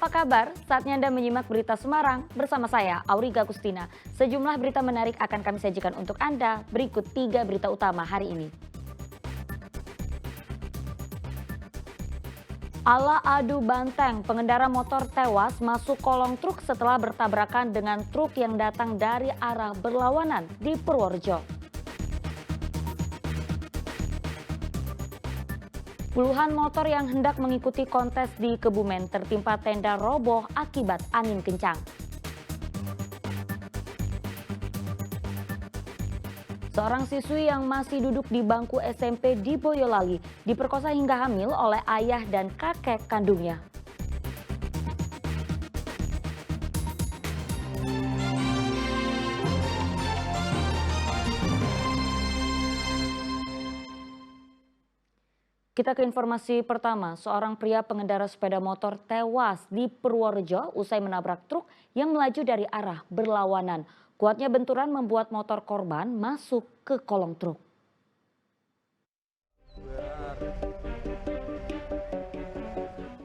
Apa kabar? Saatnya Anda menyimak berita Semarang bersama saya, Auriga Gustina. Sejumlah berita menarik akan kami sajikan untuk Anda. Berikut 3 berita utama hari ini. Ala adu banteng, pengendara motor tewas masuk kolong truk setelah bertabrakan dengan truk yang datang dari arah berlawanan di Purworejo. Puluhan motor yang hendak mengikuti kontes di Kebumen tertimpa tenda roboh akibat angin kencang. Seorang siswi yang masih duduk di bangku SMP di Boyolali diperkosa hingga hamil oleh ayah dan kakek kandungnya. Kita ke informasi pertama, seorang pria pengendara sepeda motor tewas di Purworejo usai menabrak truk yang melaju dari arah berlawanan. Kuatnya benturan membuat motor korban masuk ke kolong truk.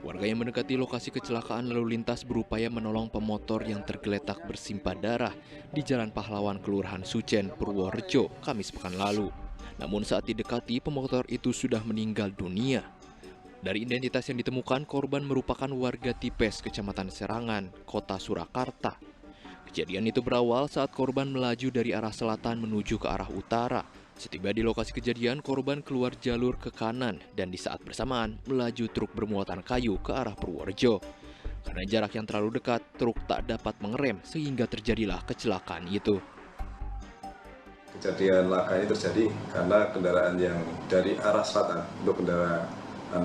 Warga yang mendekati lokasi kecelakaan lalu lintas berupaya menolong pemotor yang tergeletak bersimpah darah di Jalan Pahlawan Kelurahan Sucen, Purworejo, Kamis pekan lalu. Namun saat didekati, pemotor itu sudah meninggal dunia. Dari identitas yang ditemukan, korban merupakan warga Tipes, Kecamatan Serangan, Kota Surakarta. Kejadian itu berawal saat korban melaju dari arah selatan menuju ke arah utara. Setiba di lokasi kejadian, korban keluar jalur ke kanan dan di saat bersamaan melaju truk bermuatan kayu ke arah Purworejo. Karena jarak yang terlalu dekat, truk tak dapat mengerem sehingga terjadilah kecelakaan itu. Kejadian laka ini terjadi karena kendaraan yang dari arah selatan untuk kendaraan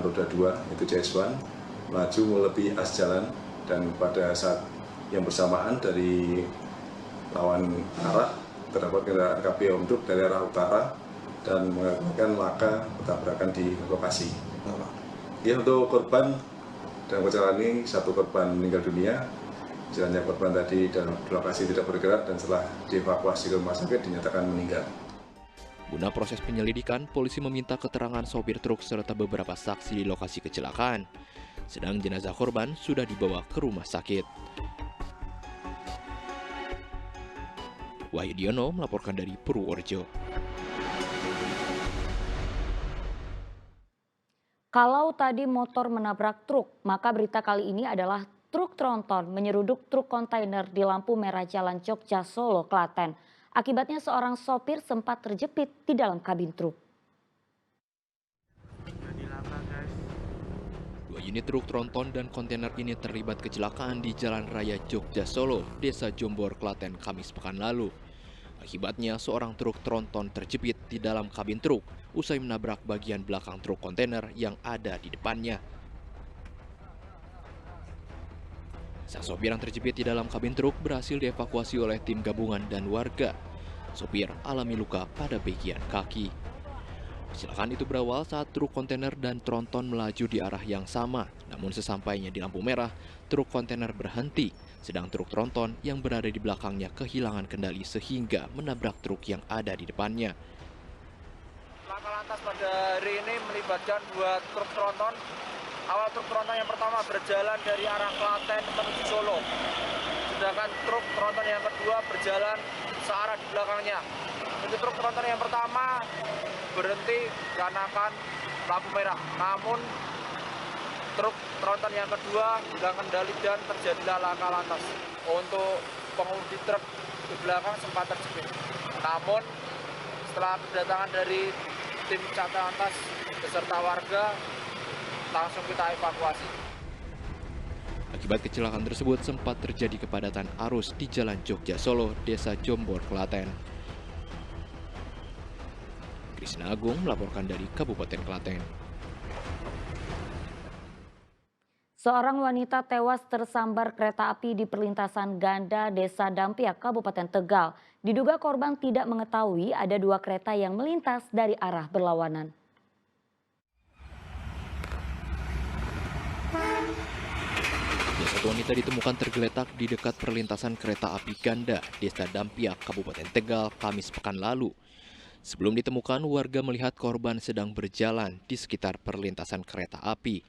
roda 2 itu JS1 melaju melebihi as jalan, dan pada saat yang bersamaan dari lawan arah terdapat kendaraan KB Omduk dari arah utara dan mengakibatkan laka bertabrakan di lokasi. Ya, untuk korban dalam kecelakaan ini, satu korban meninggal dunia. Jalannya korban tadi dalam lokasi tidak bergerak dan setelah dievakuasi ke rumah sakit dinyatakan meninggal. Guna proses penyelidikan, polisi meminta keterangan sopir truk serta beberapa saksi di lokasi kecelakaan. Sedang jenazah korban sudah dibawa ke rumah sakit. Wahyudiono melaporkan dari Purworejo. Kalau tadi motor menabrak truk, maka berita kali ini adalah truk tronton menyeruduk truk kontainer di lampu merah Jalan Jogja Solo, Klaten. Akibatnya seorang sopir sempat terjepit di dalam kabin truk. Dua unit truk tronton dan kontainer ini terlibat kecelakaan di Jalan Raya Jogja Solo, Desa Jombor, Klaten, Kamis pekan lalu. Akibatnya seorang truk tronton terjepit di dalam kabin truk usai menabrak bagian belakang truk kontainer yang ada di depannya. Sang sopir yang terjepit di dalam kabin truk berhasil dievakuasi oleh tim gabungan dan warga. Sopir alami luka pada bagian kaki. Kecelakaan itu berawal saat truk kontainer dan tronton melaju di arah yang sama. Namun sesampainya di lampu merah, truk kontainer berhenti, sedang truk tronton yang berada di belakangnya kehilangan kendali sehingga menabrak truk yang ada di depannya. Laka lantas pada hari ini melibatkan 2 truk tronton. Awal truk tronton yang pertama berjalan dari arah Klaten menuju Solo. Sedangkan truk tronton yang kedua berjalan searah di belakangnya. Untuk truk tronton yang pertama berhenti dikarenakan lampu merah. Namun truk tronton yang kedua hilang kendali dan terjadilah laka lantas. Untuk pengemudi truk di belakang sempat terjepit. Namun setelah kedatangan dari tim Satlantas beserta warga, langsung kita evakuasi. Akibat kecelakaan tersebut sempat terjadi kepadatan arus di Jalan Jogja Solo, Desa Jombor, Klaten. Krisna Agung melaporkan dari Kabupaten Klaten. Seorang wanita tewas tersambar kereta api di perlintasan ganda Desa Dampiak, Kabupaten Tegal. Diduga korban tidak mengetahui ada 2 kereta yang melintas dari arah berlawanan. Satu wanita ditemukan tergeletak di dekat perlintasan kereta api ganda Desa Dampiak, Kabupaten Tegal, Kamis pekan lalu. Sebelum ditemukan, warga melihat korban sedang berjalan di sekitar perlintasan kereta api.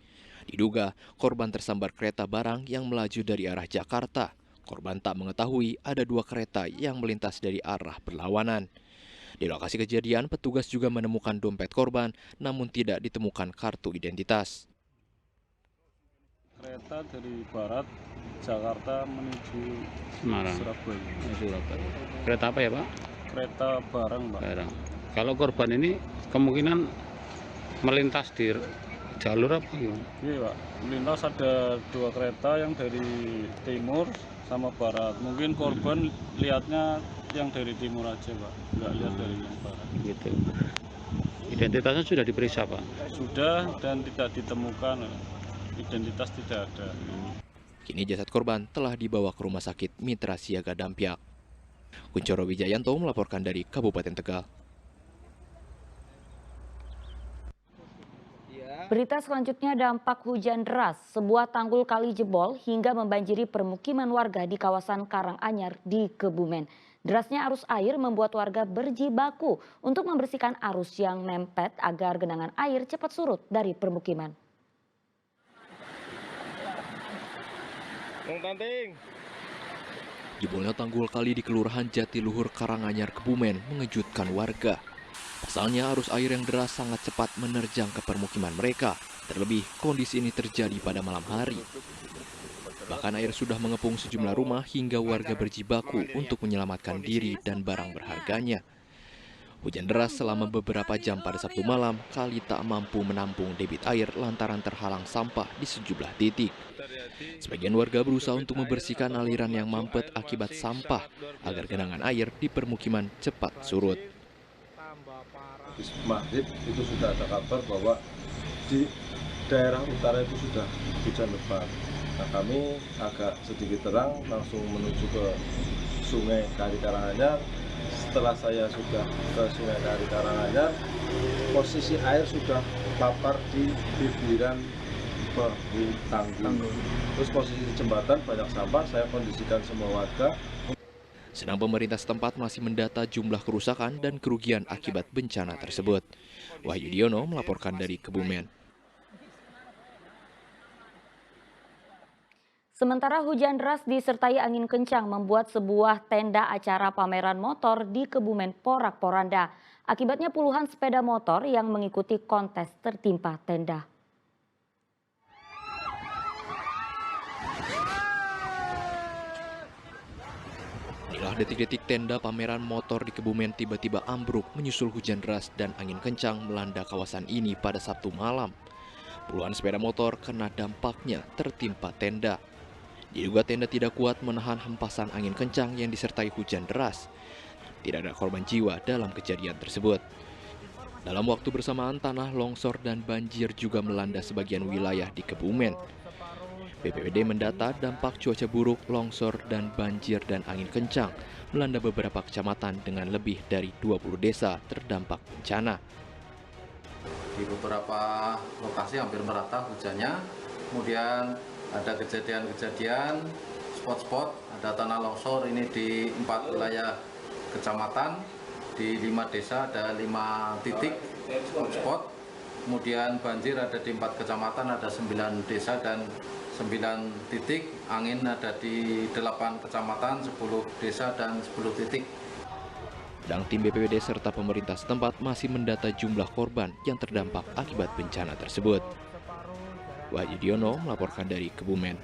Diduga korban tersambar kereta barang yang melaju dari arah Jakarta. Korban tak mengetahui ada 2 kereta yang melintas dari arah berlawanan. Di lokasi kejadian, petugas juga menemukan dompet korban, namun tidak ditemukan kartu identitas. Kereta dari barat Jakarta menuju Semarang. Surabaya. Kereta apa ya Pak? Kereta barang, Pak. Barang. Kalau korban ini kemungkinan melintas di jalur apa gimana? Iya, Pak. Melintas ada 2 kereta yang dari timur sama barat. Mungkin korban lihatnya yang dari timur aja, Pak. Nggak lihat dari yang barat. Gitu. Identitasnya sudah diperiksa Pak? Sudah dan tidak ditemukan. Identitas tidak ada. Kini jasad korban telah dibawa ke Rumah Sakit Mitra Siaga Dampiak. Kuncoro Wijayanto melaporkan dari Kabupaten Tegal. Berita selanjutnya, dampak hujan deras. Sebuah tanggul kali jebol hingga membanjiri permukiman warga di kawasan Karanganyar di Kebumen. Derasnya arus air membuat warga berjibaku untuk membersihkan arus yang nempet agar genangan air cepat surut dari permukiman. Jebolnya tanggul kali di Kelurahan Jatiluhur, Karanganyar, Kebumen mengejutkan warga. Pasalnya arus air yang deras sangat cepat menerjang ke permukiman mereka. Terlebih kondisi ini terjadi pada malam hari. Bahkan air sudah mengepung sejumlah rumah hingga warga berjibaku untuk menyelamatkan diri dan barang berharganya. Hujan deras selama beberapa jam pada Sabtu malam kali tak mampu menampung debit air lantaran terhalang sampah di sejumlah titik. Sebagian warga berusaha untuk membersihkan aliran yang mampet akibat sampah agar genangan air di permukiman cepat surut. Di maghrib itu sudah ada kabar bahwa di daerah utara itu sudah hujan lebat. Nah, kami agak sedikit terang langsung menuju ke Sungai Kali Karanganyar. Setelah saya sudah ke Sungai Kali Karanganyar, posisi air sudah lapar di bibirkan bahu tanggul. Terus posisi jembatan banyak sampah, saya kondisikan semua warga. Sedang pemerintah setempat masih mendata jumlah kerusakan dan kerugian akibat bencana tersebut. Wahyu Diono melaporkan dari Kebumen. Sementara hujan deras disertai angin kencang membuat sebuah tenda acara pameran motor di Kebumen porak-poranda. Akibatnya puluhan sepeda motor yang mengikuti kontes tertimpa tenda. Inilah detik-detik tenda pameran motor di Kebumen tiba-tiba ambruk menyusul hujan deras dan angin kencang melanda kawasan ini pada Sabtu malam. Puluhan sepeda motor kena dampaknya tertimpa tenda. Diduga tenda tidak kuat menahan hempasan angin kencang yang disertai hujan deras. Tidak ada korban jiwa dalam kejadian tersebut. Dalam waktu bersamaan tanah longsor dan banjir juga melanda sebagian wilayah di Kebumen. BPBD mendata dampak cuaca buruk, longsor, dan banjir dan angin kencang melanda beberapa kecamatan dengan lebih dari 20 desa terdampak bencana. Di beberapa lokasi hampir merata hujannya, kemudian ada kejadian-kejadian spot-spot, ada tanah longsor ini di 4 wilayah kecamatan, di 5 desa ada 5 titik spot, kemudian banjir ada di 4 kecamatan, ada 9 desa dan 9 titik, angin ada di 8 kecamatan, 10 desa dan 10 titik. Dan tim BPBD serta pemerintah setempat masih mendata jumlah korban yang terdampak akibat bencana tersebut. Wahyu Diono melaporkan dari Kebumen.